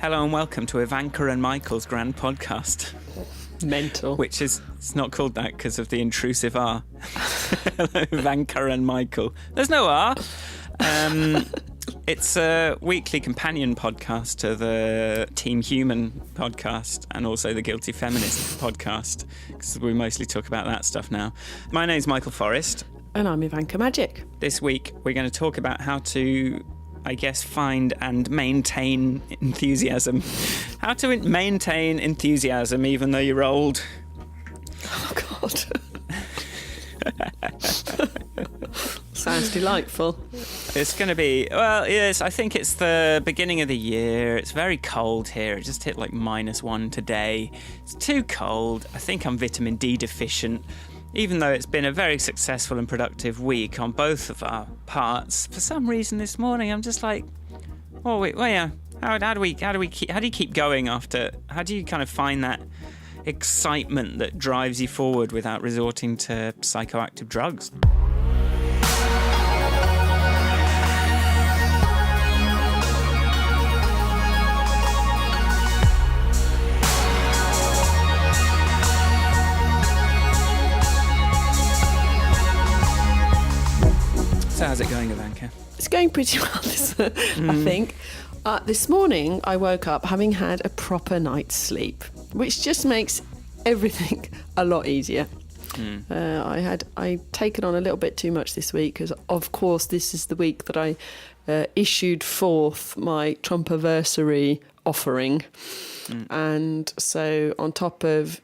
Hello and welcome to Ivanka and Michael's grand podcast. Mental. Which is, it's not called that because of the intrusive R. Hello, Ivanka and Michael. There's no R. It's a weekly companion podcast to the Team Human podcast and also the Guilty Feminist podcast, because we mostly talk about that stuff now. My name's Michael Forrest. And I'm Ivanka Magic. This week we're going to talk about how to, I guess, find and maintain enthusiasm. How to maintain enthusiasm even though you're old. Oh, God. Sounds delightful. It's going to be, well, yes, I think it's the beginning of the year. It's very cold here. It just hit like -1 today. It's too cold. I think I'm vitamin D deficient. Even though it's been a very successful and productive week on both of our parts, for some reason this morning I'm just like, oh wait, well, yeah. How do you keep going after? How do you kind of find that excitement that drives you forward without resorting to psychoactive drugs? So how's it going, Ivanka? It's going pretty well, I think. This morning, I woke up having had a proper night's sleep, which just makes everything a lot easier. I'd taken on a little bit too much this week because, of course, this is the week that I issued forth my Trumpiversary offering. And so on top of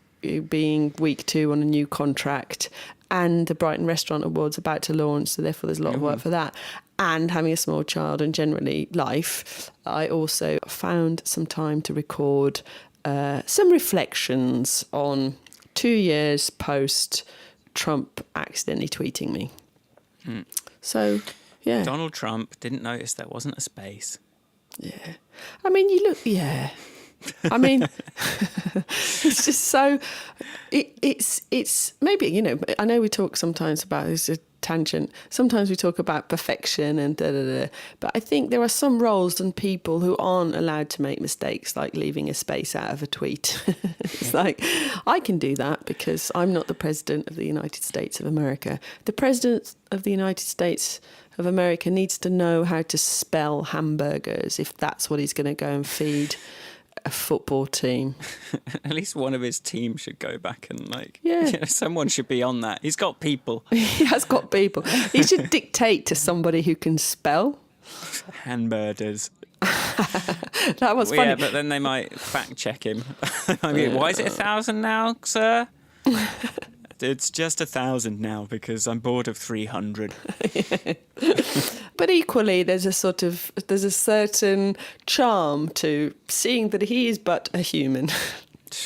being week 2 on a new contract and the Brighton Restaurant Awards about to launch, so therefore there's a lot of work for that, and having a small child and generally life, I also found some time to record some reflections on 2 years post Trump accidentally tweeting me. So, yeah. Donald Trump didn't notice there wasn't a space. Yeah. I mean, you look, yeah. I mean, it's just so, it's maybe, you know, I know we talk sometimes about, it's a tangent, sometimes we talk about perfection and da-da-da, but I think there are some roles and people who aren't allowed to make mistakes, like leaving a space out of a tweet. It's like, I can do that because I'm not the President of the United States of America. The President of the United States of America needs to know how to spell hamburgers if that's what he's going to go and feed a football team. At least one of his team should go back and yeah. Someone should be on that. He's got people. He has got people. He should dictate to somebody who can spell. Hamburgers. That was funny. Yeah, but then they might fact check him. I mean, why is it 1,000 now, sir? It's just 1,000 now because I'm bored of 300. But equally, there's a certain charm to seeing that he is but a human.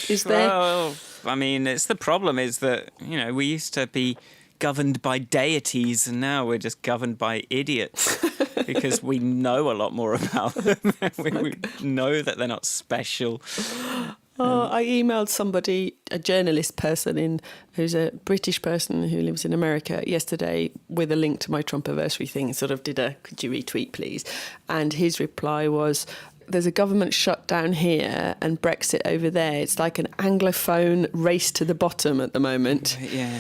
Is there? Well, I mean, it's the problem is that, you know, we used to be governed by deities and now we're just governed by idiots because we know a lot more about them. we know that they're not special. I emailed somebody, a journalist person who's a British person who lives in America yesterday with a link to my Trumpiversary thing, sort of did a, could you retweet please? And his reply was, there's a government shutdown here and Brexit over there. It's like an Anglophone race to the bottom at the moment. Yeah.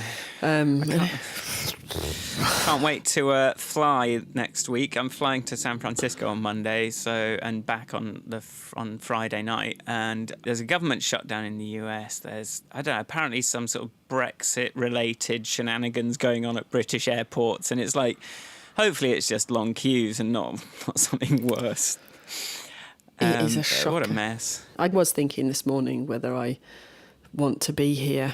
Can't wait to fly next week. I'm flying to San Francisco on Monday, and back on Friday night. And there's a government shutdown in the US. There's, I don't know, apparently some sort of Brexit-related shenanigans going on at British airports, and it's like, hopefully it's just long queues and not something worse. It is a shocker. What a mess. I was thinking this morning whether I want to be here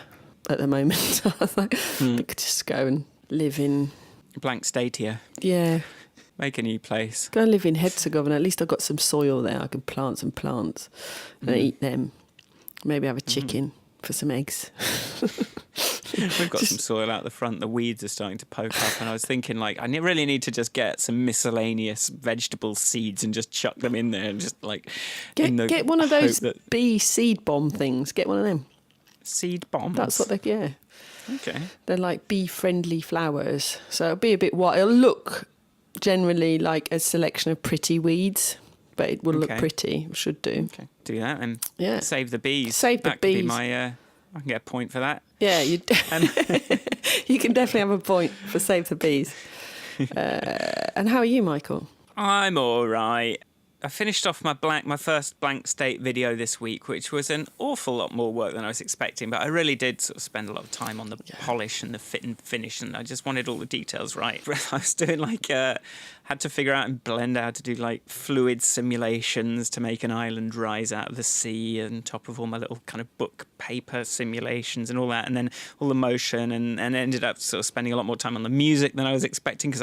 at the moment. I was like, I could just go and live in... Blank Statia. Yeah. Make a new place. Go and live in Herzegovina. At least I've got some soil there. I can plant some plants and eat them. Maybe have a chicken for some eggs. We've got some soil out the front. The weeds are starting to poke up, and I was thinking, I really need to just get some miscellaneous vegetable seeds and just chuck them in there and just get one of those bee seed bomb things. Get one of them. Seed bombs. That's what they. Yeah. Okay. They're like bee-friendly flowers, so it'll be a bit wild. It'll look generally like a selection of pretty weeds, but it will look Okay. pretty. Should do. Okay, do that and Yeah. save the bees. Save the that could be bees. my. I can get a point for that. Yeah, you you can definitely have a point for Save the Bees. And how are you, Michael? I'm all right. I finished off my first blank state video this week, which was an awful lot more work than I was expecting. But I really did sort of spend a lot of time on the polish and the fit and finish, and I just wanted all the details right. I was doing had to figure out in Blender how to do like fluid simulations to make an island rise out of the sea, on top of all my little kind of book paper simulations and all that, and then all the motion, and ended up sort of spending a lot more time on the music than I was expecting,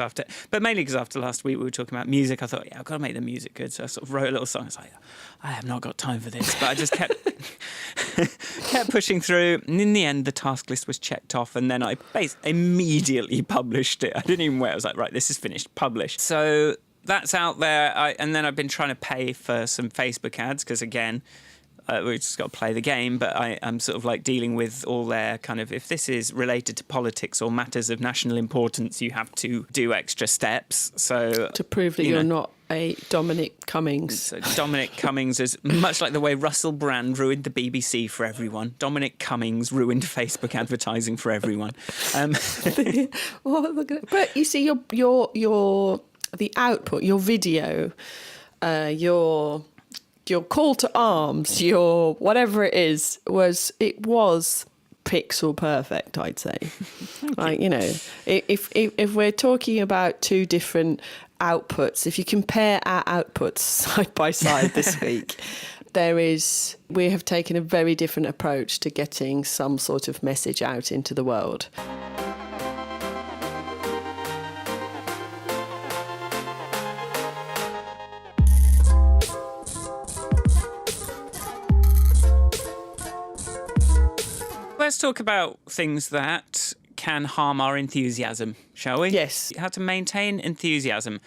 but mainly because after last week we were talking about music, I thought, yeah, I've got to make the music good. So I sort of wrote a little song. I was like, I have not got time for this, but I just kept pushing through, and in the end the task list was checked off, and then I immediately published it. I didn't even wait. I was like, right, this is finished, published. So that's out there, and then I've been trying to pay for some Facebook ads, because again, we've just got to play the game, but I'm sort of like dealing with all their kind of, if this is related to politics or matters of national importance, you have to do extra steps. So To prove that you're not a Dominic Cummings. So Dominic Cummings is much like the way Russell Brand ruined the BBC for everyone. Dominic Cummings ruined Facebook advertising for everyone. Well, look at it. But you see, the output, your video, your call to arms, your whatever it is, was pixel perfect, I'd say. Like, you know, if we're talking about two different outputs, if you compare our outputs side by side this week, we have taken a very different approach to getting some sort of message out into the world. Let's talk about things that can harm our enthusiasm, shall we? Yes. How to maintain enthusiasm.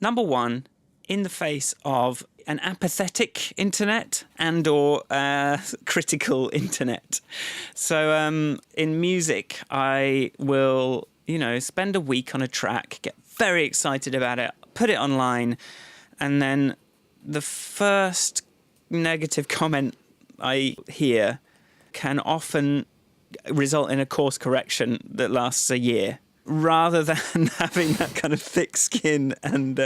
Number one, in the face of an apathetic internet and or critical internet. So in music, I will, spend a week on a track, get very excited about it, put it online, and then the first negative comment I hear can often result in a course correction that lasts a year, rather than having that kind of thick skin and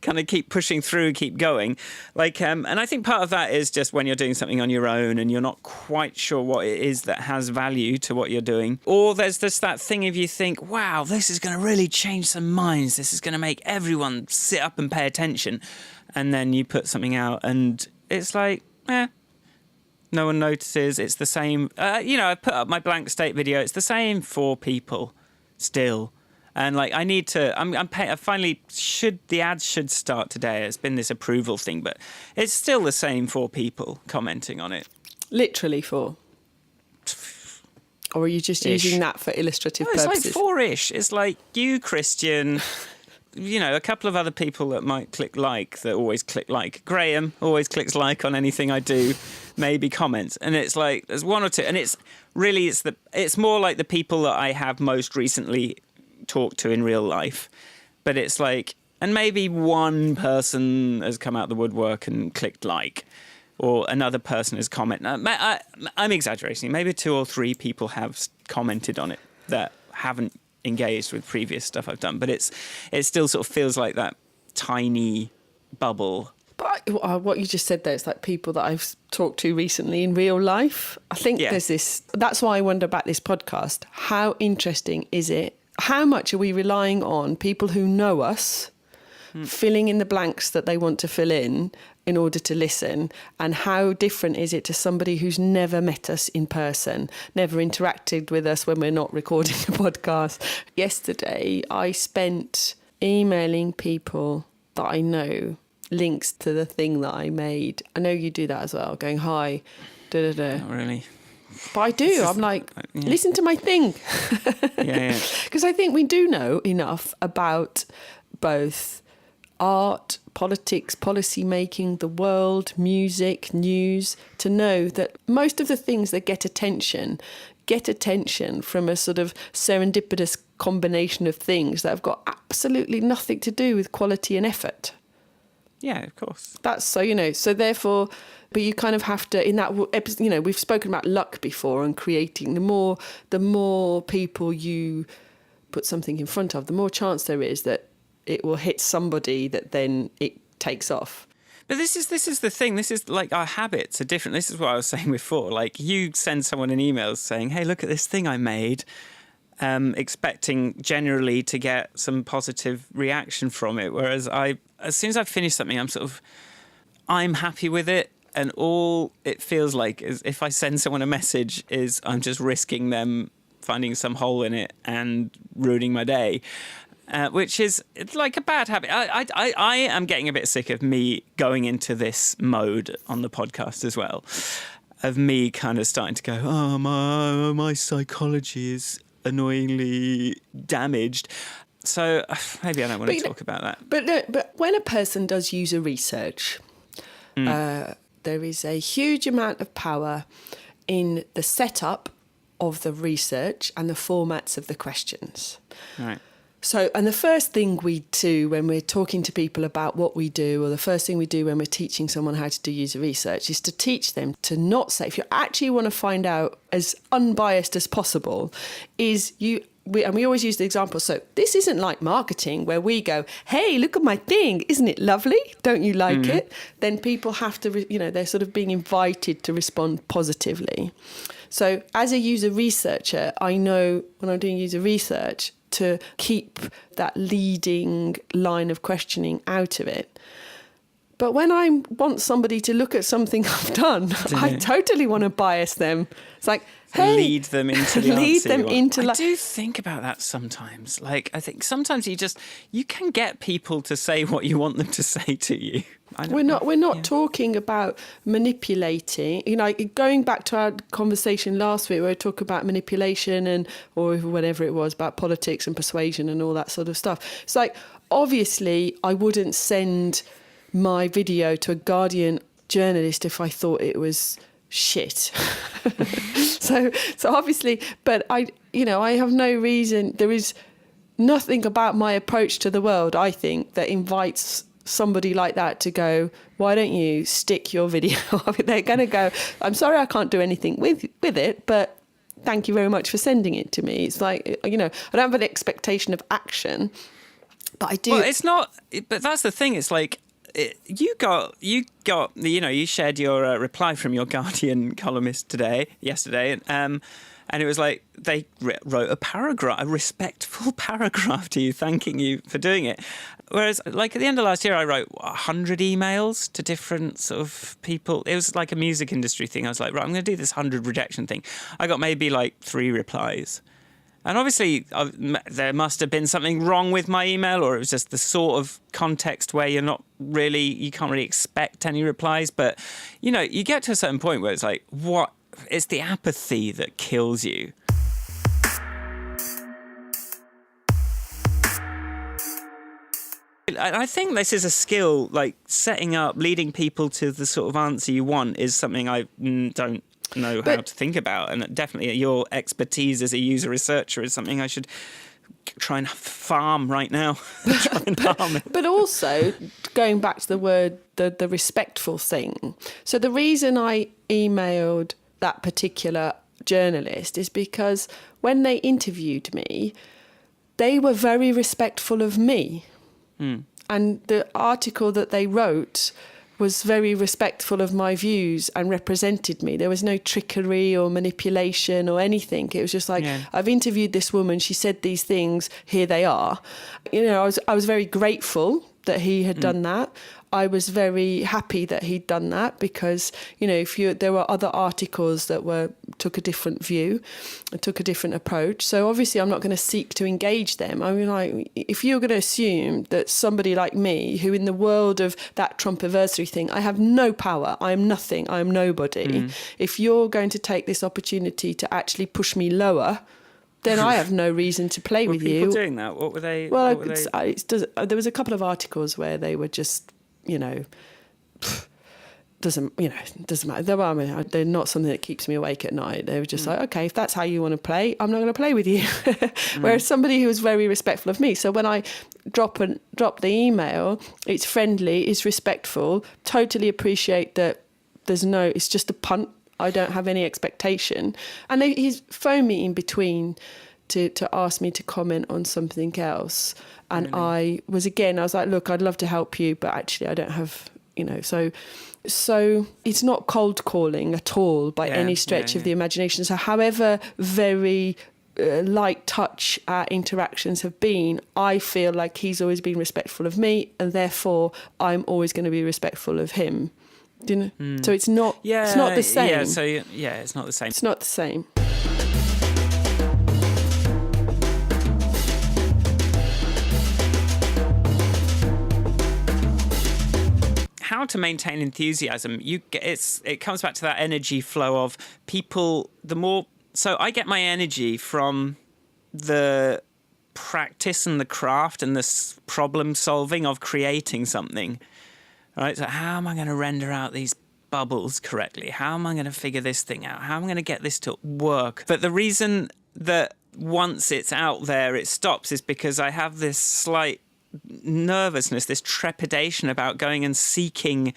kind of keep pushing through, keep going. And I think part of that is just when you're doing something on your own and you're not quite sure what it is that has value to what you're doing. Or there's just that thing if you think, wow, this is going to really change some minds. This is going to make everyone sit up and pay attention. And then you put something out and it's like, no one notices. It's the same. I put up my blank state video. It's the same 4 people still. And I need to, the ads should start today. It's been this approval thing, but it's still the same 4 people commenting on it. Literally 4. Or are you just using that for illustrative purposes? It's like 4-ish. It's like you, Christian, a couple of other people that might click like, that always click like. Graham always clicks like on anything I do, maybe comments. And it's like, there's 1 or 2. And it's more like the people that I have most recently talked to in real life. But it's like, and maybe 1 person has come out the woodwork and clicked like, or another person has commented. I'm exaggerating. Maybe 2 or 3 people have commented on it that haven't engaged with previous stuff I've done, but it still sort of feels like that tiny bubble. But what you just said there, it's like people that I've talked to recently in real life. I think there's this, that's why I wonder about this podcast. How interesting is it? How much are we relying on people who know us filling in the blanks that they want to fill in order to listen? And how different is it to somebody who's never met us in person, never interacted with us when we're not recording a podcast? Yesterday, I spent emailing people that I know links to the thing that I made. I know you do that as well, going, hi, da-da-da. Not really. But I do. I'm like, listen to my thing. Yeah. Because I think we do know enough about both art, politics, policy making, the world, music, news, to know that most of the things that get attention from a sort of serendipitous combination of things that have got absolutely nothing to do with quality and effort. Yeah, of course. That's so therefore, but you kind of have to, in that episode, we've spoken about luck before and creating. The more people you put something in front of, the more chance there is that it will hit somebody that then it takes off. But this is the thing. This is like our habits are different. This is what I was saying before. Like you send someone an email saying, "Hey, look at this thing I made," expecting generally to get some positive reaction from it. Whereas as soon as I've finished something, I'm happy with it. And all it feels like is if I send someone a message is I'm just risking them finding some hole in it and ruining my day. Which is like a bad habit. I am getting a bit sick of me going into this mode on the podcast as well, of me kind of starting to go, oh, my psychology is annoyingly damaged. So maybe I don't want to talk about that. But when a person does user research, there is a huge amount of power in the setup of the research and the formats of the questions. Right. So, and the first thing we do when we're talking to people about what we do, or the first thing we do when we're teaching someone how to do user research, is to teach them to not say, if you actually want to find out as unbiased as possible, and we always use the example. So this isn't like marketing where we go, hey, look at my thing. Isn't it lovely? Don't you like it? Then people have to, they're sort of being invited to respond positively. So as a user researcher, I know when I'm doing user research to keep that leading line of questioning out of it. But when I want somebody to look at something I've done, I totally want to bias them. It's like, hey, lead them into the lead answer them you want. into. I do think about that sometimes. Like, I think sometimes you can get people to say what you want them to say to you. We're not talking about manipulating. Going back to our conversation last week where we talked about manipulation or whatever it was about politics and persuasion and all that sort of stuff. It's like, obviously, I wouldn't send my video to a Guardian journalist if I thought it was shit. so obviously, but I have no reason. There is nothing about my approach to the world, I think, that invites somebody like that to go, why don't you stick your video? I mean, they're going to go, I'm sorry, I can't do anything with it, but thank you very much for sending it to me. It's like, I don't have an expectation of action, but I do. Well, it's not, but that's the thing. It's like, you shared your reply from your Guardian columnist yesterday, and it was like they wrote a respectful paragraph to you, thanking you for doing it. Whereas, like at the end of last year, I wrote 100 emails to different sort of people. It was like a music industry thing. I was like, right, I'm going to do this 100 rejection thing. I got maybe like 3 replies. And obviously, there must have been something wrong with my email, or it was just the sort of context where you can't really expect any replies. But, you get to a certain point where it's like, what? It's the apathy that kills you. I think this is a skill, like setting up, leading people to the sort of answer you want is something I don't know how to think about, and definitely your expertise as a user researcher is something I should try and farm right now. But also going back to the word, the respectful thing. So the reason I emailed that particular journalist is because when they interviewed me, they were very respectful of me. And the article that they wrote was very respectful of my views and represented me. There was no trickery or manipulation or anything. It was just like, I've interviewed this woman, she said these things, here they are. I was very grateful that he had done that. I was very happy that he'd done that because, there were other articles that took a different view, took a different approach. So obviously I'm not going to seek to engage them. I mean, like, if you're going to assume that somebody like me, who in the world of that Trumpiversary thing, I have no power, I am nothing, I am nobody. If you're going to take this opportunity to actually push me lower, then I have no reason to play with you. Were people doing that? What were they? Well, there was a couple of articles where they were just, doesn't matter. They're not something that keeps me awake at night. They were just like, okay, if that's how you want to play, I'm not going to play with you. Whereas somebody who was very respectful of me. So when I drop the email, it's friendly, it's respectful, totally appreciate that it's just a punt. I don't have any expectation. And he's phoned me in between to ask me to comment on something else. And really? I was like, look, I'd love to help you, but actually I don't have, so it's not cold calling at all by any stretch of the imagination. So however very light touch our interactions have been, I feel like he's always been respectful of me, and therefore I'm always going to be respectful of him. Do you know? So it's not the same. It's not the same. It's not the same. How to maintain enthusiasm? It comes back to that energy flow of people. So I get my energy from the practice and the craft and the problem solving of creating something. Right? So how am I going to render out these bubbles correctly? How am I going to figure this thing out? How am I going to get this to work? But the reason that once it's out there, it stops is because I have this slight nervousness, this trepidation about going and seeking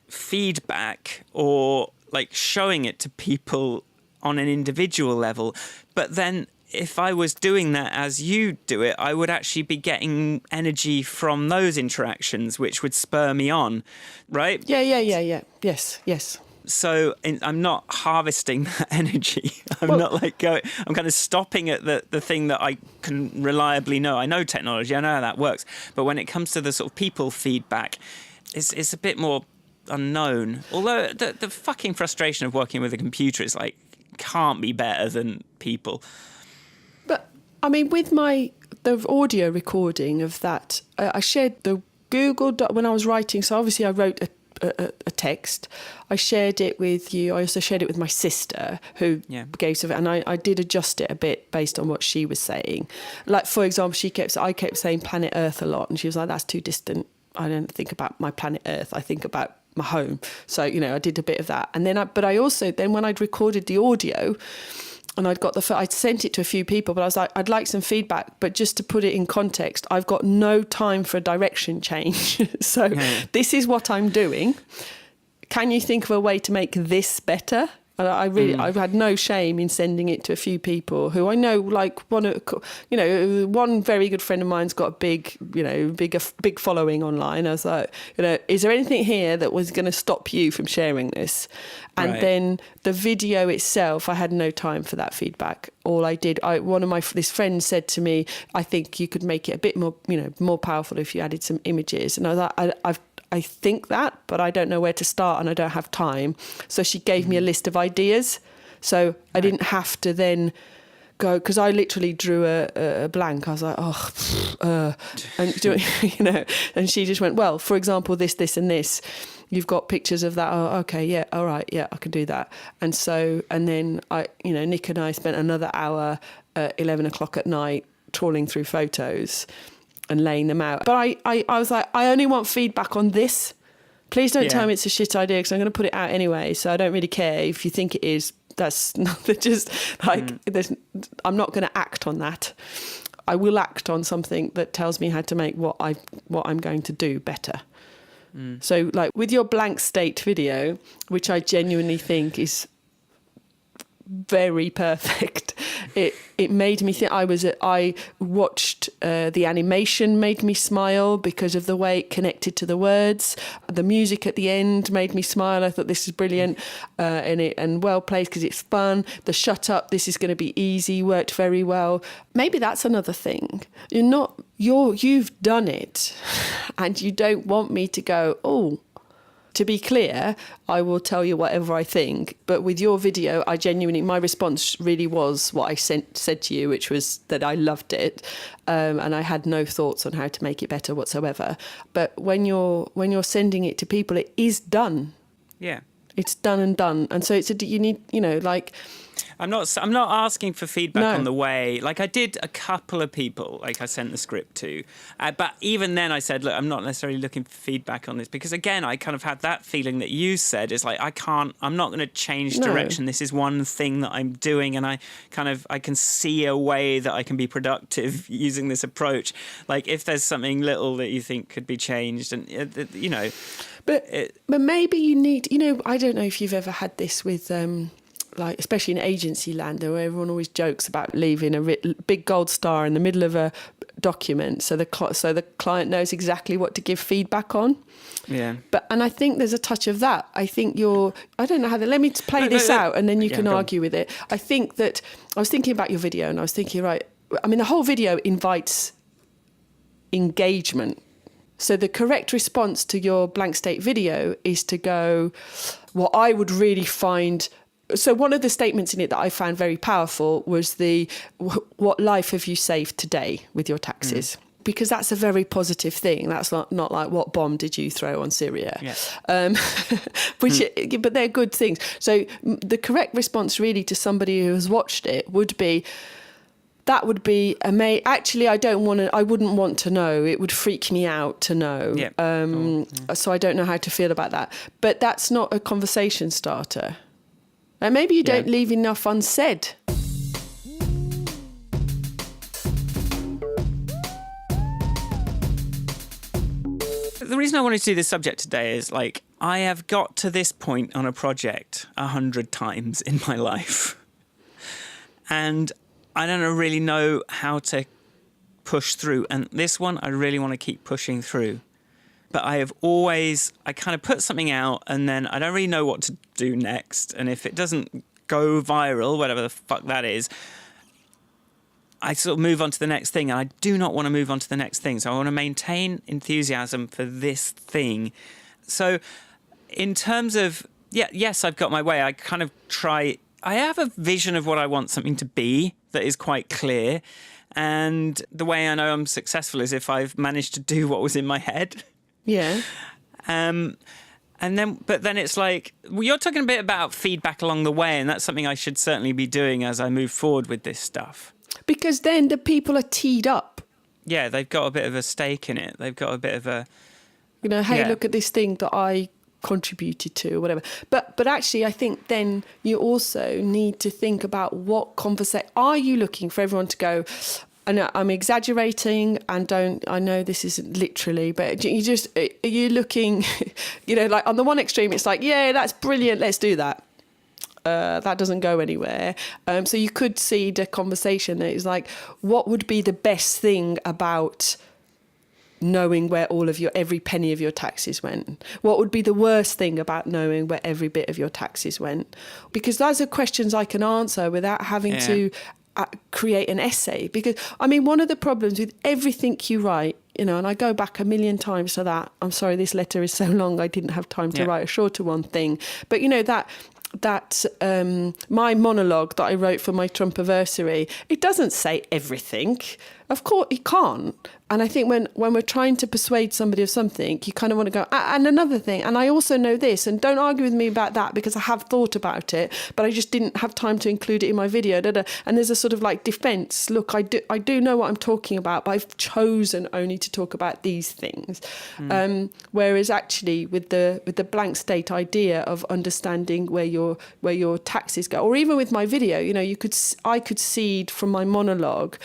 feedback or like showing it to people on an individual level. But then if I was doing that as you do it, I would actually be getting energy from those interactions, which would spur me on, right? Yeah. Yes. So I'm not harvesting that energy. I'm kind of stopping at the thing that I can reliably know. I know technology, I know how that works. But when it comes to the sort of people feedback, it's a bit more unknown. Although the fucking frustration of working with a computer is like, can't be better than people. But I mean, with the audio recording of that, I shared the Google Doc when I was writing. So obviously I wrote a text. I shared it with you. I also shared it with my sister, who gave some, and I did adjust it a bit based on what she was saying. Like, for example, I kept saying planet Earth a lot, and she was like, that's too distant. I don't think about my planet Earth. I think about my home. So, I did a bit of that. And then when I'd recorded the audio, and I'd sent it to a few people, but I was like, I'd like some feedback. But just to put it in context, I've got no time for a direction change. So This is what I'm doing. Can you think of a way to make this better? And I've had no shame in sending it to a few people who I know, like one very good friend of mine's got a big following online. I was like, is there anything here that was going to stop you from sharing this? And then the video itself, I had no time for that feedback. All I did, this friend said to me, I think you could make it a bit more, more powerful if you added some images. And I was like, I think that, but I don't know where to start and I don't have time. So she gave me a list of ideas. So I didn't have to then go, because I literally drew a blank. I was like, and she just went, well, for example, this and this. You've got pictures of that. Oh, okay, yeah, all right, yeah, I can do that. And then Nick and I spent another hour at 11 o'clock at night trawling through photos and laying them out. But I was like, I only want feedback on this. Please don't tell me it's a shit idea, because I'm going to put it out anyway. So I don't really care if you think it is. That's not just like, I'm not going to act on that. I will act on something that tells me how to make what I'm going to do better. So like with your blank state video, which I genuinely think is very perfect. It made me think. I watched the animation made me smile because of the way it connected to the words. The music at the end made me smile. I thought this is brilliant, and well placed because it's fun. The shut up, this is going to be easy, worked very well. Maybe that's another thing. You've done it, and you don't want me to go, oh. To be clear, I will tell you whatever I think. But with your video, my response really was what I said to you, which was that I loved it, and I had no thoughts on how to make it better whatsoever. But when you're sending it to people, it is done. Yeah, it's done and done. And so you need, I'm not asking for feedback No. on the way. Like I did a couple of people, like I sent the script to, but even then I said, look, I'm not necessarily looking for feedback on this because again, I kind of had that feeling that you said is like I'm not going to change No. direction. This is one thing that I'm doing, and I can see a way that I can be productive using this approach. Like if there's something little that you think could be changed, and you know, but maybe you need, I don't know if you've ever had this with. Like especially in agency land, where everyone always jokes about leaving a big gold star in the middle of a document, so the client knows exactly what to give feedback on. Yeah. And I think there's a touch of that. I think I don't know how. Let me play this out, and then you can argue with it. I think that I was thinking about your video, and I was thinking, right. I mean, the whole video invites engagement. So the correct response to your blank state video is to go, what I would really find. So one of the statements in it that I found very powerful was what life have you saved today with your taxes? Because that's a very positive thing. That's not like what bomb did you throw on Syria? Yeah. But they're good things. So the correct response really to somebody who has watched it would be, actually, I wouldn't want to know. It would freak me out to know. Yeah. So I don't know how to feel about that. But that's not a conversation starter. And maybe you don't leave enough unsaid. The reason I wanted to do this subject today is like I have got to this point on a project 100 times in my life. And I don't really know how to push through. And this one, I really want to keep pushing through. But I kind of put something out and then I don't really know what to do next. And if it doesn't go viral, whatever the fuck that is, I sort of move on to the next thing. And I do not want to move on to the next thing. So I want to maintain enthusiasm for this thing. So in terms of, yes, I've got my way. I kind of I have a vision of what I want something to be that is quite clear. And the way I know I'm successful is if I've managed to do what was in my head. Yeah. But then it's like, well, you're talking a bit about feedback along the way, and that's something I should certainly be doing as I move forward with this stuff. Because then the people are teed up. Yeah, they've got a bit of a stake in it. They've got a bit of a... hey, look at this thing that I contributed to or whatever. But actually, I think then you also need to think about what conversation... Are you looking for everyone to go... I'm exaggerating and I know this isn't literally, but you're looking, like on the one extreme, it's like, yeah, that's brilliant. Let's do that. That doesn't go anywhere. So you could see the conversation that is like, what would be the best thing about knowing where every penny of your taxes went? What would be the worst thing about knowing where every bit of your taxes went? Because those are questions I can answer without having to create an essay. Because I mean, one of the problems with everything you write, and I go back a million times to that. I'm sorry, this letter is so long, I didn't have time to write a shorter one thing. But that my monologue that I wrote for my Trumpiversary, it doesn't say everything. Of course, it can't. And I think when we're trying to persuade somebody of something, you kind of want to go, and another thing, and I also know this, and don't argue with me about that because I have thought about it, but I just didn't have time to include it in my video. And there's a sort of like defence. Look, I do know what I'm talking about, but I've chosen only to talk about these things. Whereas actually with the blank state idea of understanding where your taxes go, or even with my video, I could seed from my monologue.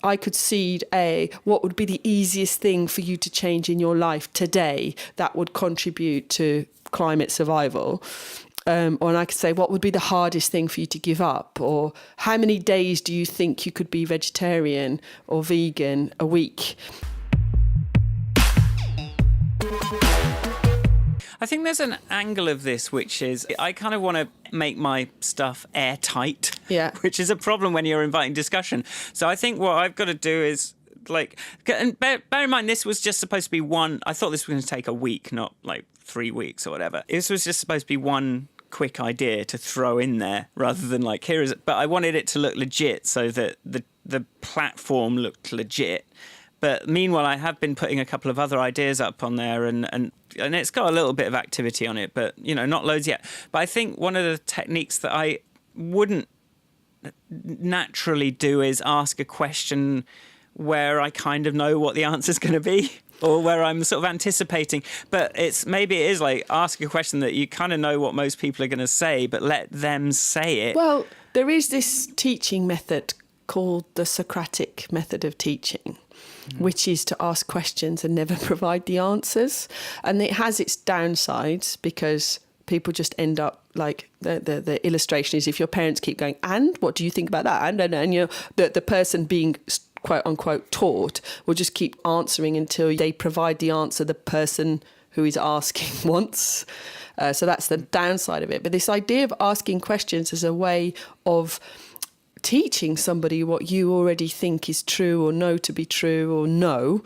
I could seed what would be the easiest thing for you to change in your life today that would contribute to climate survival. Or I could say, what would be the hardest thing for you to give up? Or how many days do you think you could be vegetarian or vegan a week? I think there's an angle of this which is I kind of want to make my stuff airtight, which is a problem when you're inviting discussion. So I think what I've got to do is and bear in mind, this was just supposed to be I thought this was going to take a week, not like 3 weeks or whatever. This was just supposed to be one quick idea to throw in there rather than like, but I wanted it to look legit so that the platform looked legit. But meanwhile, I have been putting a couple of other ideas up on there and it's got a little bit of activity on it, but, not loads yet. But I think one of the techniques that I wouldn't naturally do is ask a question where I kind of know what the answer's going to be, or where I'm sort of anticipating. But maybe it is like ask a question that you kind of know what most people are going to say, but let them say it. Well, there is this teaching method called the Socratic method of teaching, which is to ask questions and never provide the answers. And it has its downsides because people just end up like the illustration is if your parents keep going, and what do you think about that? And you know, the person being quote unquote taught will just keep answering until they provide the answer the person who is asking wants. So that's the downside of it. But this idea of asking questions as a way of teaching somebody what you already think is true or know to be true or know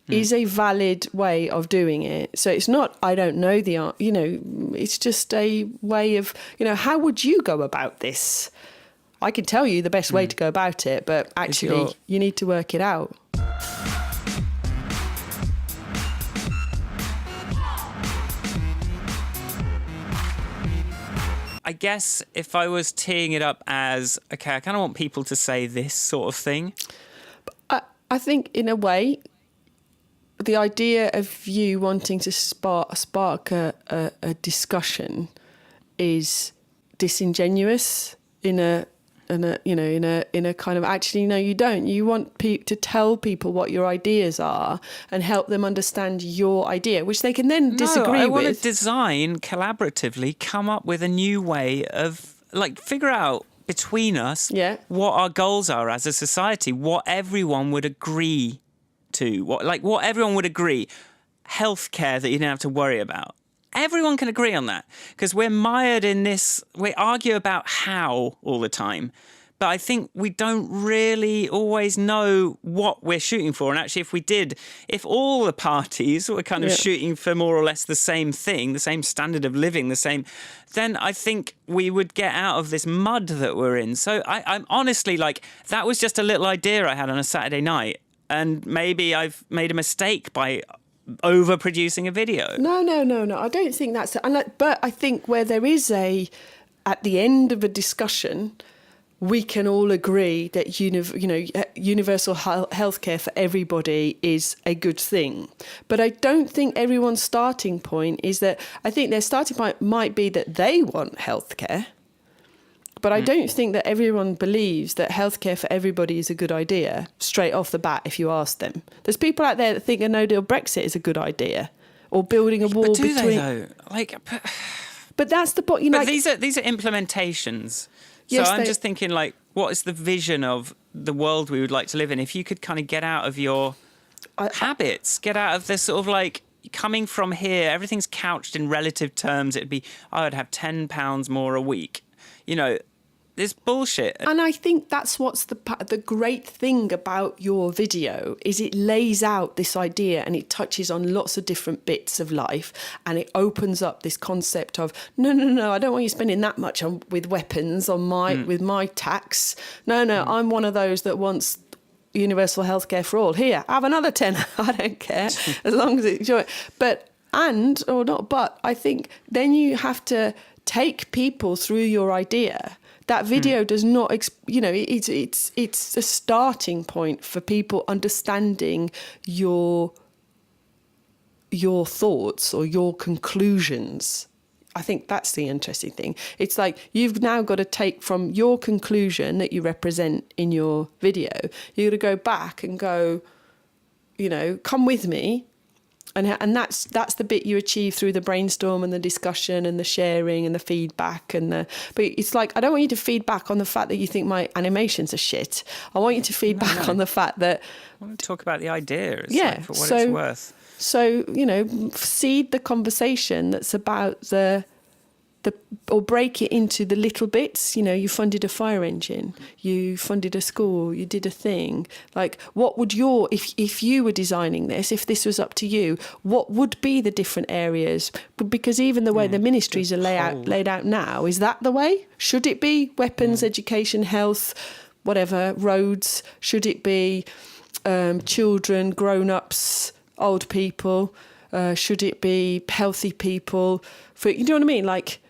is a valid way of doing it. So it's not, I don't know the answer, you know, it's just a way of, you know, how would you go about this? I can tell you the best way to go about it, but actually you need to work it out. I guess if I was teeing it up as, okay, I kind of want people to say this sort of thing. I think in a way, the idea of you wanting to spark a discussion is disingenuous in a kind of, actually, no, you don't. You want to tell people what your ideas are and help them understand your idea, which they can then disagree with. I want to design collaboratively, come up with a new way of, like, figure out between us what our goals are as a society, what everyone would agree to, what everyone would agree. Healthcare that you don't have to worry about. Everyone can agree on that because we're mired in this. We argue about how all the time, but I think we don't really always know what we're shooting for. And actually, if all the parties were kind of shooting for more or less the same thing, the same standard of living, then I think we would get out of this mud that we're in. So I'm honestly like, that was just a little idea I had on a Saturday night. And maybe I've made a mistake by overproducing a video. No. I don't think that's it. But I think where there is at the end of a discussion, we can all agree that universal healthcare for everybody is a good thing. But I don't think everyone's starting point is that. I think their starting point might be that they want healthcare. But I don't think that everyone believes that healthcare for everybody is a good idea straight off the bat if you ask them. There's people out there that think a no-deal Brexit is a good idea, or building a wall between. But do they though? But that's the point. But these are implementations. So yes, I'm just thinking, like, what is the vision of the world we would like to live in? If you could kind of get out of your habits, get out of this sort of like coming from here, everything's couched in relative terms. It'd be, I would have £10 more a week. You know. This bullshit. And I think that's what's the great thing about your video is it lays out this idea and it touches on lots of different bits of life and it opens up this concept of no, I don't want you spending that much with weapons on with my tax. No, I'm one of those that wants universal healthcare for all. Here, have another 10. I don't care as long as it's joy. But I think then you have to take people through your idea. That video does not, it's a starting point for people understanding your thoughts or your conclusions. I think that's the interesting thing. It's like you've now got to take from your conclusion that you represent in your video, you've got to go back and go, come with me. And that's the bit you achieve through the brainstorm and the discussion and the sharing and the feedback but it's like I don't want you to feed back on the fact that you think my animations are shit. I want you to feed back on the fact that I want to talk about the idea. For what it's worth. So seed the conversation that's about or break it into the little bits. You funded a fire engine, you funded a school, you did a thing. Like, what would if you were designing this, if this was up to you, what would be the different areas? Because even the way the ministries are laid out now, is that the way? Should it be weapons, education, health, whatever, roads? Should it be children, grown-ups, old people? Should it be healthy people? You know what I mean? Like,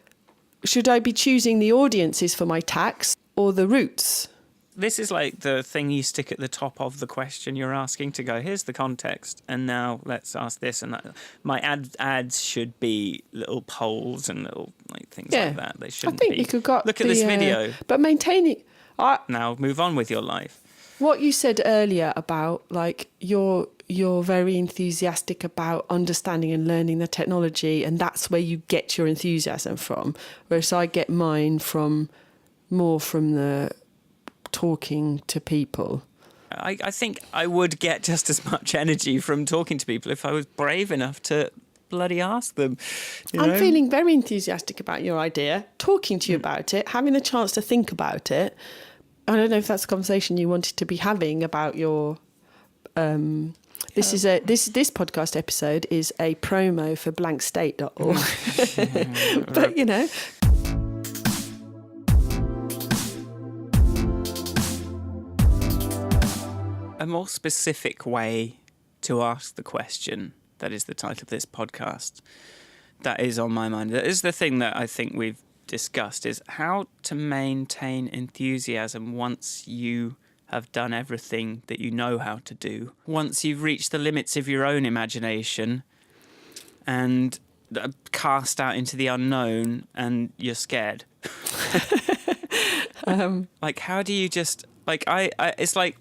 should I be choosing the audiences for my tax? or the roots. This is like the thing you stick at the top of the question you're asking to go, here's the context, and now let's ask this and that. My ads should be little polls and little like things like that. They shouldn't be. I think you could got look at this video. But maintaining... Now move on with your life. What you said earlier about like you're very enthusiastic about understanding and learning the technology, and that's where you get your enthusiasm from. Whereas I get mine from the talking to people. I think I would get just as much energy from talking to people if I was brave enough to bloody ask them. I'm feeling very enthusiastic about your idea, talking to you about it, having the chance to think about it. I don't know if that's a conversation you wanted to be having about your... This podcast episode is a promo for blankstate.org. But, you know... A more specific way to ask the question, that is the title of this podcast, that is on my mind. That is the thing that I think we've discussed, is how to maintain enthusiasm once you have done everything that you know how to do. Once you've reached the limits of your own imagination and cast out into the unknown and you're scared. Like, how do you just... Like, it's like...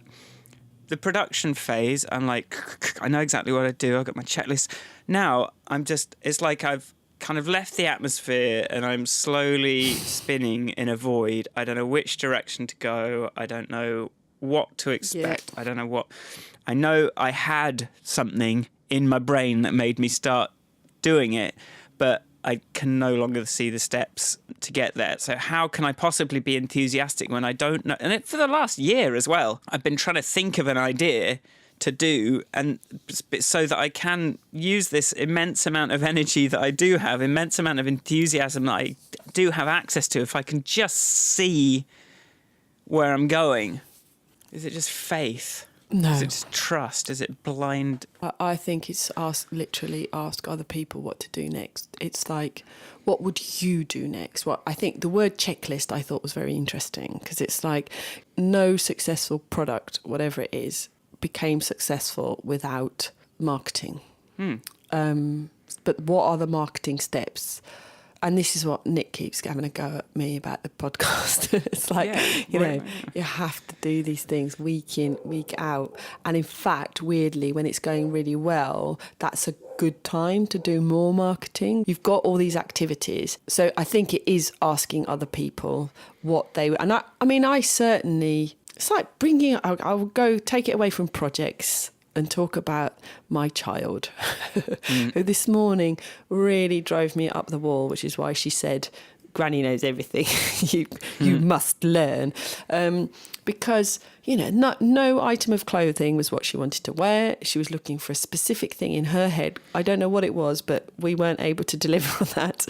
The production phase, I'm like, I know exactly what I do. I've got my checklist. Now, it's like I've kind of left the atmosphere and I'm slowly spinning in a void. I don't know which direction to go. I don't know what to expect. Yeah. I don't know what... I know I had something in my brain that made me start doing it, but I can no longer see the steps to get there. So how can I possibly be enthusiastic when I don't know? And for the last year as well, I've been trying to think of an idea to do, and so that I can use this immense amount of energy that I do have, immense amount of enthusiasm that I do have access to, if I can just see where I'm going. Is it just faith? No. Is it just trust? Is it blind? I think it's literally ask other people what to do next. It's like, what would you do next? I think the word checklist I thought was very interesting, because it's like no successful product, whatever it is, became successful without marketing. But what are the marketing steps? And this is what Nick keeps having a go at me about the podcast. It's like, you have to do these things week in, week out. And in fact, weirdly, when it's going really well, that's a good time to do more marketing. You've got all these activities. So I think it is asking other people what they... And I certainly... It's like I'll go take it away from projects and talk about my child, who this morning really drove me up the wall, which is why she said, Granny knows everything, you must learn. Because, no item of clothing was what she wanted to wear. She was looking for a specific thing in her head. I don't know what it was, but we weren't able to deliver on that.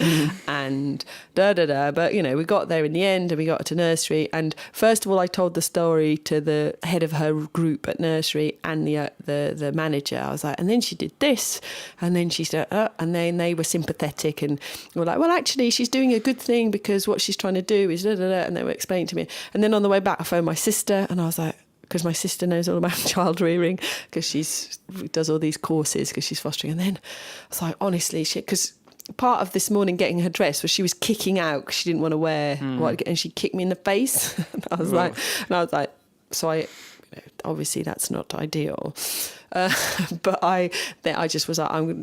And But, we got there in the end and we got to nursery. And first of all, I told the story to the head of her group at nursery and the manager. I was like, and then she did this. And then she said, and then they were sympathetic and were like, well, actually, she's doing a good thing because what she's trying to do is and they were explaining to me. And then on the way back, I phoned my sister and I was like, because my sister knows all about child rearing, because she does all these courses because she's fostering. And then I was like, honestly, because part of this morning getting her dressed was she was kicking out because she didn't want to wear and she kicked me in the face. And I was like, so I, obviously that's not ideal. But I just was like,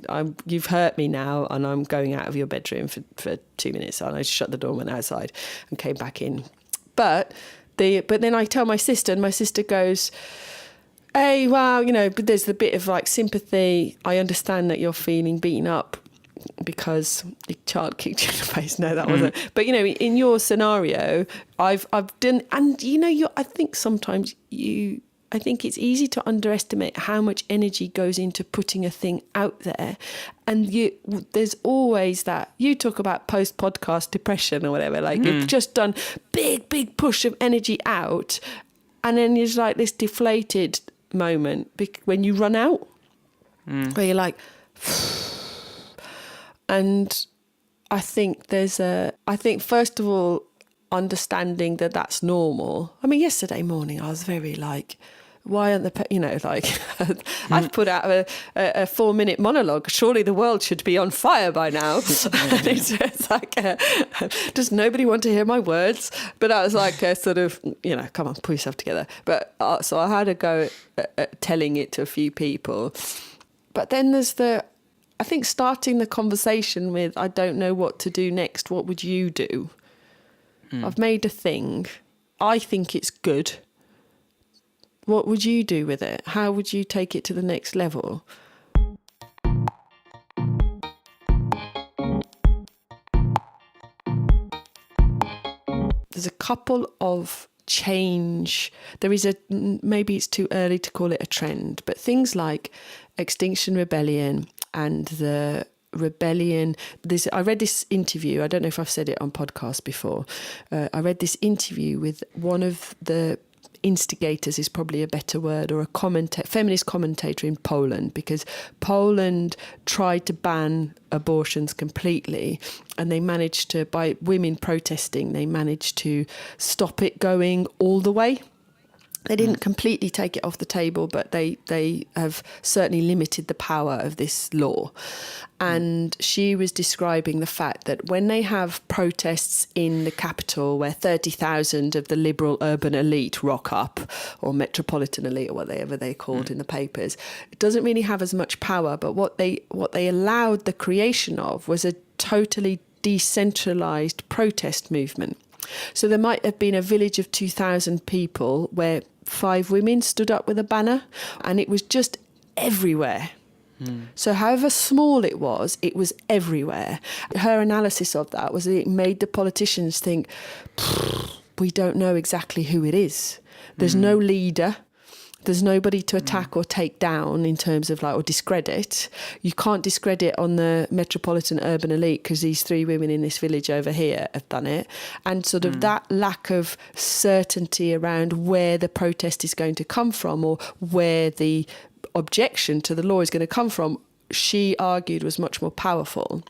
you've hurt me now, and I'm going out of your bedroom for 2 minutes. And I just shut the door and went outside and came back in. But then I tell my sister, and my sister goes, hey, wow, but there's the bit of like sympathy. I understand that you're feeling beaten up because your child kicked you in the face. No, that wasn't. But, in your scenario, I've done, and, I think sometimes I think it's easy to underestimate how much energy goes into putting a thing out there. And there's always that, you talk about post-podcast depression or whatever, like you've just done big push of energy out. And then there's like this deflated moment when you run out, where you're like, and I think first of all, understanding that that's normal. I mean, yesterday morning I was very like, why aren't I've put out a 4-minute monologue. Surely the world should be on fire by now. And it's like, does nobody want to hear my words? But I was like, sort of, come on, pull yourself together. But so I had a go at telling it to a few people. But then there's I think starting the conversation with, I don't know what to do next. What would you do? I've made a thing. I think it's good. What would you do with it? How would you take it to the next level? There's a couple of change. There is maybe it's too early to call it a trend, but things like Extinction Rebellion and the rebellion. I read this interview. I don't know if I've said it on podcast before. I read this interview with one of the instigators, is probably a better word, or a feminist commentator in Poland, because Poland tried to ban abortions completely, and they managed to, by women protesting, they managed to stop it going all the way. They didn't completely take it off the table, but they have certainly limited the power of this law. And she was describing the fact that when they have protests in the capital where 30,000 of the liberal urban elite rock up, or metropolitan elite, or whatever they're called in the papers, it doesn't really have as much power. But what they allowed the creation of was a totally decentralised protest movement. So there might have been a village of 2,000 people where 5 women stood up with a banner, and it was just everywhere. So however small it was everywhere. Her analysis of that was that it made the politicians think, we don't know exactly who it is. There's no leader. There's nobody to attack or take down in terms of or discredit. You can't discredit on the metropolitan urban elite because these 3 women in this village over here have done it. And sort of that lack of certainty around where the protest is going to come from, or where the objection to the law is going to come from, she argued was much more powerful.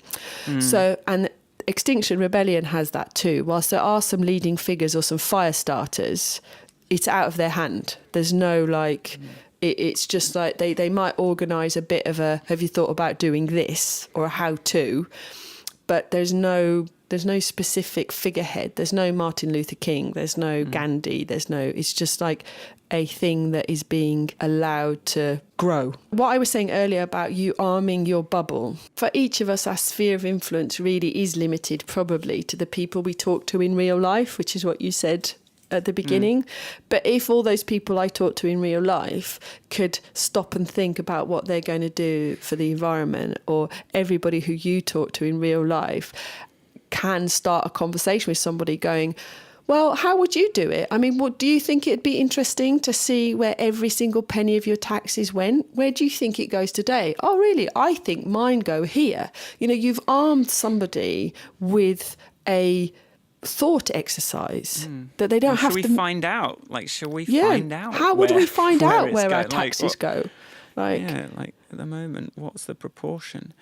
So, and Extinction Rebellion has that too. Whilst there are some leading figures or some fire starters, it's out of their hand. There's no it's just like they might organise a bit of a, have you thought about doing this, or a how to, but there's no specific figurehead. There's no Martin Luther King. There's no Gandhi. It's just like a thing that is being allowed to grow. What I was saying earlier about you arming your bubble, for each of us, our sphere of influence really is limited probably to the people we talk to in real life, which is what you said at the beginning. But if all those people I talk to in real life could stop and think about what they're going to do for the environment, or everybody who you talk to in real life can start a conversation with somebody going, well, how would you do it? I mean, do you think it'd be interesting to see where every single penny of your taxes went? Where do you think it goes today? Oh, really? I think mine go here. You've armed somebody with a thought exercise that they don't have to... Should we find out? Shall we find out? How would we find out where our taxes go? At the moment, what's the proportion?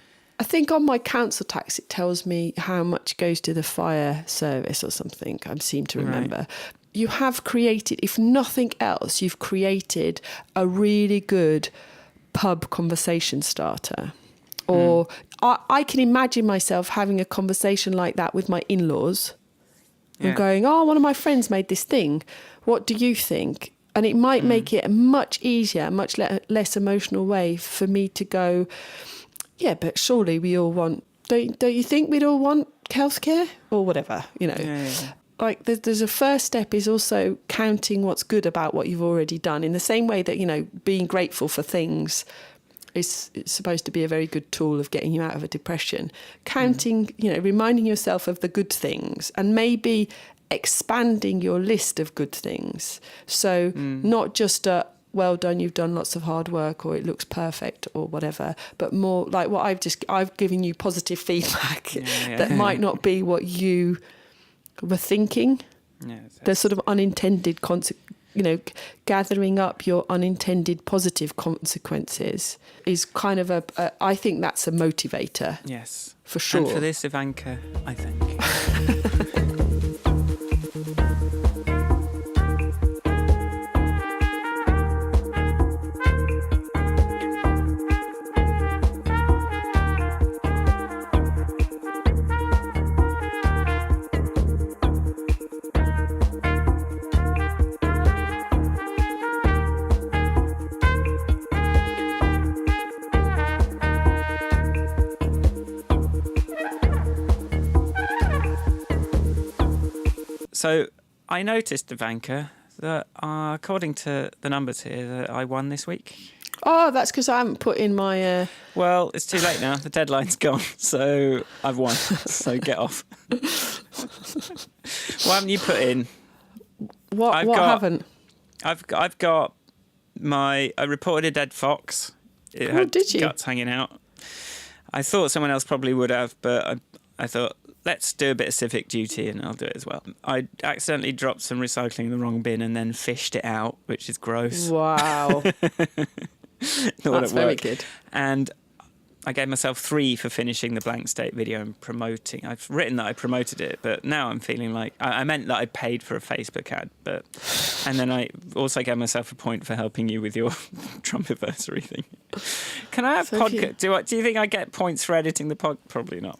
I think on my council tax, it tells me how much goes to the fire service or something, I seem to remember. Right. You have created, if nothing else, you've created a really good pub conversation starter. Or I can imagine myself having a conversation like that with my in-laws. And going, one of my friends made this thing. What do you think? And it might make it a much easier, much less emotional way for me to go, yeah, but surely we all want, don't you think we'd all want healthcare? Or whatever, there's a first step is also counting what's good about what you've already done, in the same way that, being grateful for things it's supposed to be a very good tool of getting you out of a depression. Counting, reminding yourself of the good things, and maybe expanding your list of good things. So not just a, well done, you've done lots of hard work, or it looks perfect, or whatever, but more like what I've given you positive feedback that might not be what you were thinking. There's sort of unintended gathering up your unintended positive consequences is kind of I think that's a motivator. Yes. For sure. And for this, Ivanka, I think. So I noticed, Ivanka, that according to the numbers here, that I won this week. Oh, that's because I haven't put in my... Well, it's too late now. The deadline's gone, so I've won. So get off. What haven't you put in? What haven't? I've got I reported a dead fox. It had did you? guts hanging out. I thought someone else probably would have, but I thought, let's do a bit of civic duty and I'll do it as well. I accidentally dropped some recycling in the wrong bin and then fished it out, which is gross. Wow. That's very good. And I gave myself 3 for finishing the blank state video and promoting. I've written that I promoted it, but now I'm feeling like I meant that I paid for a Facebook ad, and then I also gave myself a point for helping you with your Trumpiversary thing. Can I have podcast? Do you think I get points for editing the pod? Probably not.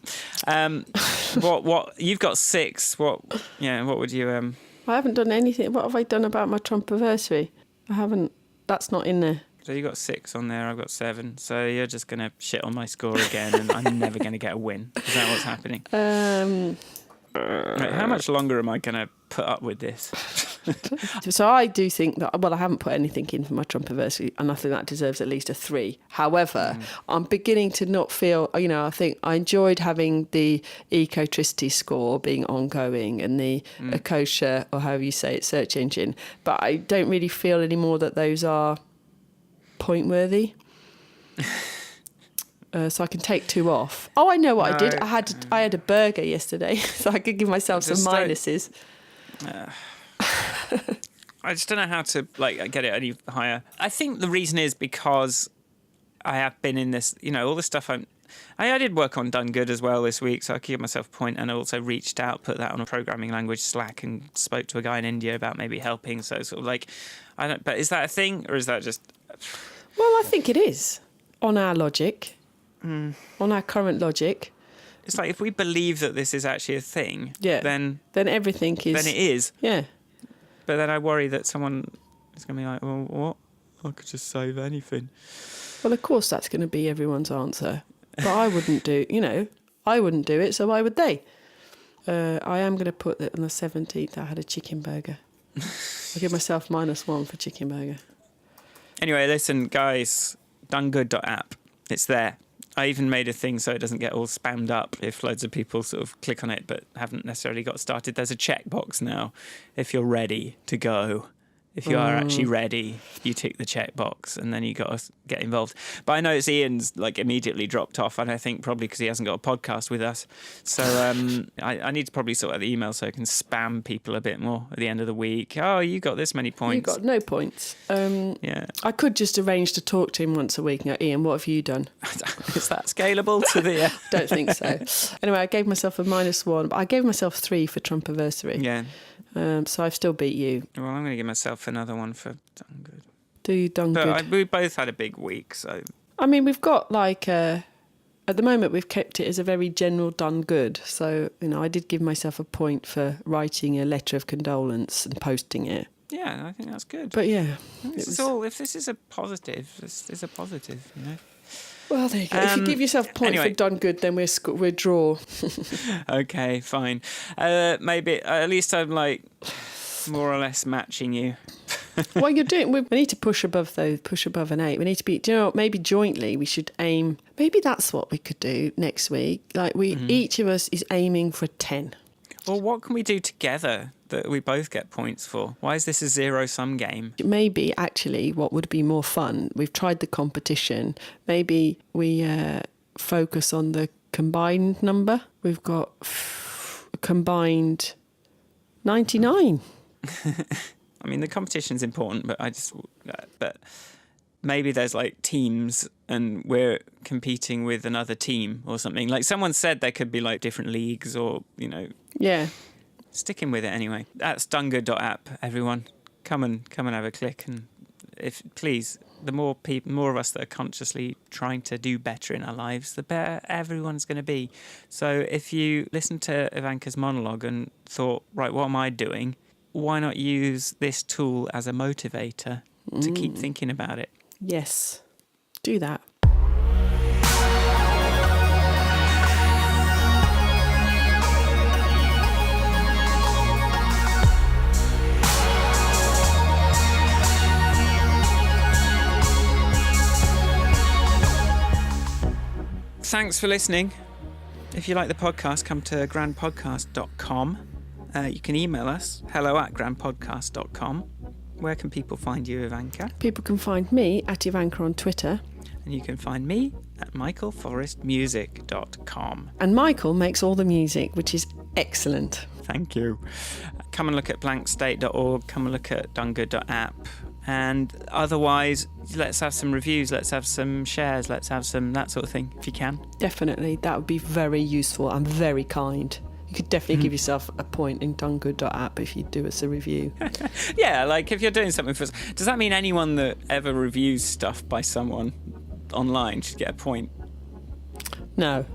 What you've got 6? What would you? I haven't done anything. What have I done about my Trumpiversary? I haven't. That's not in there. So you got 6 on there, I've got 7. So you're just going to shit on my score again and I'm never going to get a win. Is that what's happening? Right, how much longer am I going to put up with this? So I do think that, I haven't put anything in for my Trumpiversary and I think that deserves at least a 3. However, I'm beginning to not feel, I think I enjoyed having the Ecotricity score being ongoing and the Ecosia, or however you say it, search engine. But I don't really feel anymore that those are point worthy. So I can take 2 off. Oh, I know what I did. I had a burger yesterday, so I could give myself some minuses. I just don't know how to get it any higher. I think the reason is because I have been in this, all the stuff I did work on Done Good as well this week, so I could give myself a point, and I also reached out, put that on a programming language Slack, and spoke to a guy in India about maybe helping. So sort of but is that a thing, or is that just? Well, I think it is on our logic, on our current logic. It's like if we believe that this is actually a thing, then everything is. Then it is. Yeah. But then I worry that someone is going to be like, well, what? I could just save anything. Well, of course, that's going to be everyone's answer. But I wouldn't do, I wouldn't do it, so why would they? I am going to put that on the 17th. I had a chicken burger. I'll give myself -1 for chicken burger. Anyway, listen, guys, donegood.app. It's there. I even made a thing so it doesn't get all spammed up if loads of people sort of click on it but haven't necessarily got started. There's a checkbox now. If you're ready to go, if you are actually ready, you tick the checkbox and then you got to get involved. But I noticed Ian's immediately dropped off, and I think probably because he hasn't got a podcast with us. So I need to probably sort out the email so I can spam people a bit more at the end of the week. Oh, you got this many points. You got no points. Yeah. I could just arrange to talk to him once a week and go, Ian, what have you done? Is that scalable to the... Don't think so. Anyway, I gave myself a -1, but I gave myself 3 for Trumpiversary. Yeah. So I've still beat you. Well, I'm going to give myself another one for Done Good. Do you Done Good? We both had a big week, so... I mean, we've got at the moment we've kept it as a very general Done Good. So, I did give myself a point for writing a letter of condolence and posting it. Yeah, I think that's good. But yeah. If this is a positive, this is a positive, Well, there you go. If you give yourself a point for Done Good, then we're draw. Okay, fine. Maybe at least I'm more or less matching you. What you're doing, we need to push above an 8. We need to be, maybe jointly we should aim. Maybe that's what we could do next week. Each of us is aiming for 10. Well, what can we do together that we both get points for? Why is this a zero-sum game? Maybe, actually, what would be more fun, we've tried the competition, maybe we focus on the combined number. We've got a combined 99. I mean, the competition's important, but maybe there's teams and we're competing with another team or something. Someone said there could be different leagues or, Yeah. Sticking with it anyway. That's donegood.app, everyone. Come and have a click, and if please, the more of us that are consciously trying to do better in our lives, the better everyone's going to be. So if you listened to Ivanka's monologue and thought, right, what am I doing? Why not use this tool as a motivator to keep thinking about it? Yes, do that. thanks for listening. If you like the podcast, come to grandpodcast.com. You can email us, hello@grandpodcast.com. Where can people find you, Ivanka? People can find me at Ivanka on Twitter. And you can find me at michaelforrestmusic.com. And Michael makes all the music, which is excellent. Thank you. Come and look at blankstate.org. Come and look at dunga.app. And otherwise, let's have some reviews. Let's have some shares. Let's have some that sort of thing, if you can. Definitely. That would be very useful and very kind. You could definitely give yourself a point in dunga.app if you do us a review. Yeah, like if you're doing something for us. Does that mean anyone that ever reviews stuff by someone online should get a point? No.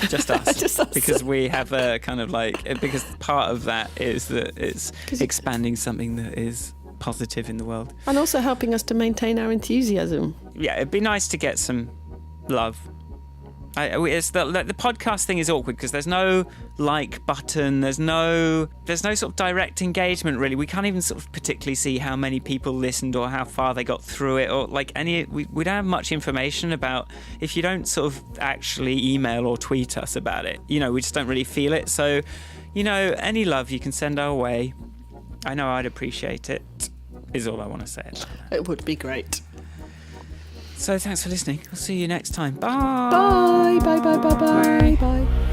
Just us. Just us. Because we have a kind of like, because part of that is that it's expanding something that is positive in the world. And also helping us to maintain our enthusiasm. Yeah, it'd be nice to get some love. The podcast thing is awkward because there's no like button, there's no sort of direct engagement really. We can't even sort of particularly see how many people listened or how far they got through it, or like we don't have much information about. If you don't sort of actually email or tweet us about it, we just don't really feel it. So, any love you can send our way, I know I'd appreciate it, is all I want to say about that. It would be great. So thanks for listening. We'll see you next time. Bye. Bye. Bye. Bye. Bye. Bye. Bye.